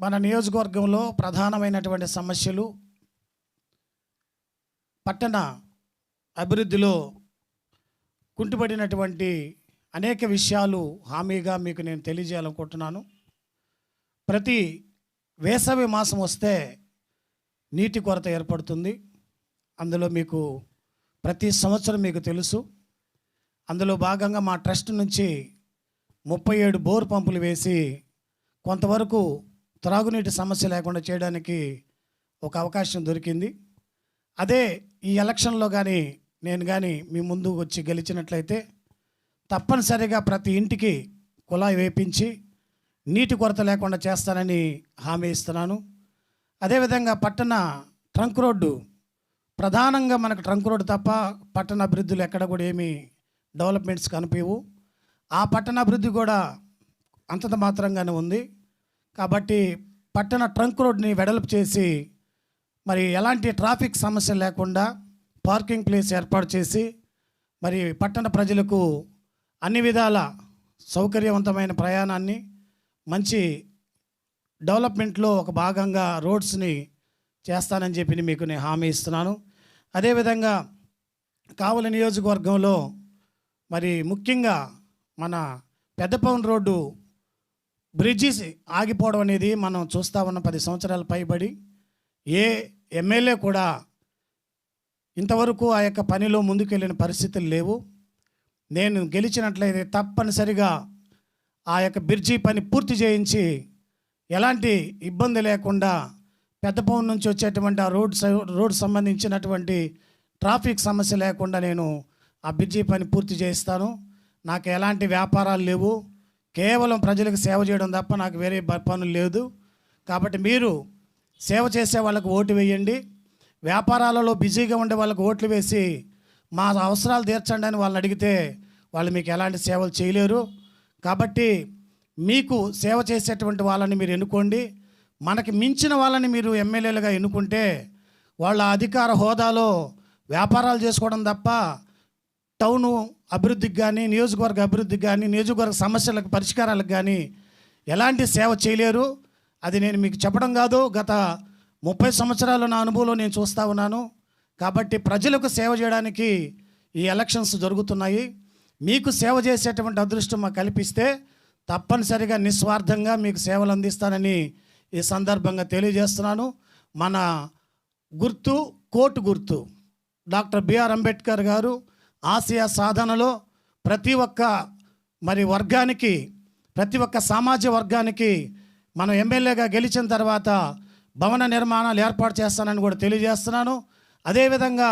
మన నియోజకవర్గంలో ప్రధానమైనటువంటి సమస్యలు పట్టణ అభివృద్ధిలో కుంటుపడినటువంటి అనేక విషయాలు హామీగా మీకు నేను తెలియజేయాలనుకుంటున్నాను. ప్రతి వేసవి మాసం వస్తే నీటి కొరత ఏర్పడుతుంది. అందులో మీకు ప్రతి సంవత్సరం మీకు తెలుసు. అందులో భాగంగా మా ట్రస్ట్ నుంచి 37 బోర్ పంపులు వేసి కొంతవరకు త్రాగునీటి సమస్య లేకుండా చేయడానికి ఒక అవకాశం దొరికింది. అదే ఈ ఎలక్షన్లో నేను మీ ముందు వచ్చి గెలిచినట్లయితే తప్పనిసరిగా ప్రతి ఇంటికి కుళాయి వేపించి నీటి కొరత లేకుండా చేస్తానని హామీ ఇస్తున్నాను. అదేవిధంగా పట్టణ ట్రంక్ రోడ్డు, ప్రధానంగా మనకు ట్రంక్ రోడ్డు తప్ప పట్టణ అభివృద్ధులు ఎక్కడ కూడా ఏమీ డెవలప్మెంట్స్ కనిపించవు. ఆ పట్టణ అభివృద్ధి కూడా అంతంత మాత్రంగానే ఉంది. కాబట్టి పట్టణ ట్రంక్ రోడ్ని వెడల్పు చేసి మరి ఎలాంటి ట్రాఫిక్ సమస్య లేకుండా పార్కింగ్ ప్లేస్ ఏర్పాటు చేసి మరి పట్టణ ప్రజలకు అన్ని విధాల సౌకర్యవంతమైన ప్రయాణాన్ని మంచి డెవలప్మెంట్లో ఒక భాగంగా రోడ్స్ని చేస్తానని చెప్పి మీకు నేను హామీ ఇస్తున్నాను. అదేవిధంగా కావలి నియోజకవర్గంలో మరి ముఖ్యంగా మన పెద్దపవన్ రోడ్డు బ్రిడ్జిస్ ఆగిపోవడం అనేది మనం చూస్తూ ఉన్న 10 సంవత్సరాల పైబడి ఏ ఎమ్మెల్యే కూడా ఇంతవరకు ఆ యొక్క పనిలో ముందుకెళ్ళిన పరిస్థితులు లేవు. నేను గెలిచినట్లయితే తప్పనిసరిగా ఆ యొక్క బ్రిడ్జి పని పూర్తి చేయించి ఎలాంటి ఇబ్బంది లేకుండా పెద్దపవన్ నుంచి వచ్చేటువంటి ఆ రోడ్ సంబంధించినటువంటి ట్రాఫిక్ సమస్య లేకుండా నేను ఆ బ్రిడ్జి పని పూర్తి చేయిస్తాను. నాకు ఎలాంటి వ్యాపారాలు లేవు, కేవలం ప్రజలకు సేవ చేయడం తప్ప నాకు వేరే పనులు లేదు. కాబట్టి మీరు సేవ చేసే వాళ్ళకు ఓటు వేయండి. వ్యాపారాలలో బిజీగా ఉండే వాళ్ళకు ఓట్లు వేసి మా అవసరాలు తీర్చండి అని వాళ్ళని అడిగితే వాళ్ళు మీకు ఎలాంటి సేవలు చేయలేరు. కాబట్టి మీకు సేవ చేసేటువంటి వాళ్ళని మీరు ఎన్నుకోండి. మనకి మించిన వాళ్ళని మీరు ఎమ్మెల్యేలుగా ఎన్నుకుంటే వాళ్ళ అధికార హోదాలో వ్యాపారాలు చేసుకోవడం తప్ప టౌను అభివృద్ధికి కానీ, నియోజకవర్గ అభివృద్ధికి కానీ, నియోజకవర్గ సమస్యలకు పరిష్కారాలకు కానీ ఎలాంటి సేవ చేయలేరు. అది నేను మీకు చెప్పడం కాదు, గత 30 సంవత్సరాలు నా అనుభవంలో నేను చూస్తూ ఉన్నాను. కాబట్టి ప్రజలకు సేవ చేయడానికి ఈ ఎలక్షన్స్ జరుగుతున్నాయి. మీకు సేవ చేసేటువంటి అదృష్టం మాకు కల్పిస్తే తప్పనిసరిగా నిస్వార్థంగా మీకు సేవలు అందిస్తానని ఈ సందర్భంగా తెలియజేస్తున్నాను. మన గుర్తు కోర్టు గుర్తు. డాక్టర్ బిఆర్ అంబేద్కర్ గారు ఆశయ సాధనలో ప్రతి ఒక్క వర్గానికి, ప్రతి ఒక్క సామాజిక వర్గానికి మనం ఎమ్మెల్యేగా గెలిచిన తర్వాత భవన నిర్మాణాలు ఏర్పాటు చేస్తానని కూడా తెలియజేస్తున్నాను. అదేవిధంగా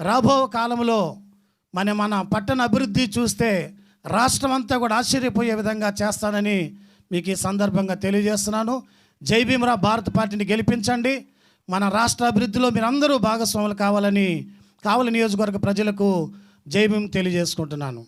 రాబో కాలంలో మన పట్టణ అభివృద్ధి చూస్తే రాష్ట్రం అంతా కూడా ఆశ్చర్యపోయే విధంగా చేస్తానని మీకు ఈ సందర్భంగా తెలియజేస్తున్నాను. జై భీమ్రా, భారత పార్టీని గెలిపించండి. మన రాష్ట్ర అభివృద్ధిలో మీరందరూ భాగస్వాములు కావాలని కావలి నియోజకవర్గ ప్రజలకు జై భీమ్ తెలియజేసుకుంటున్నాను.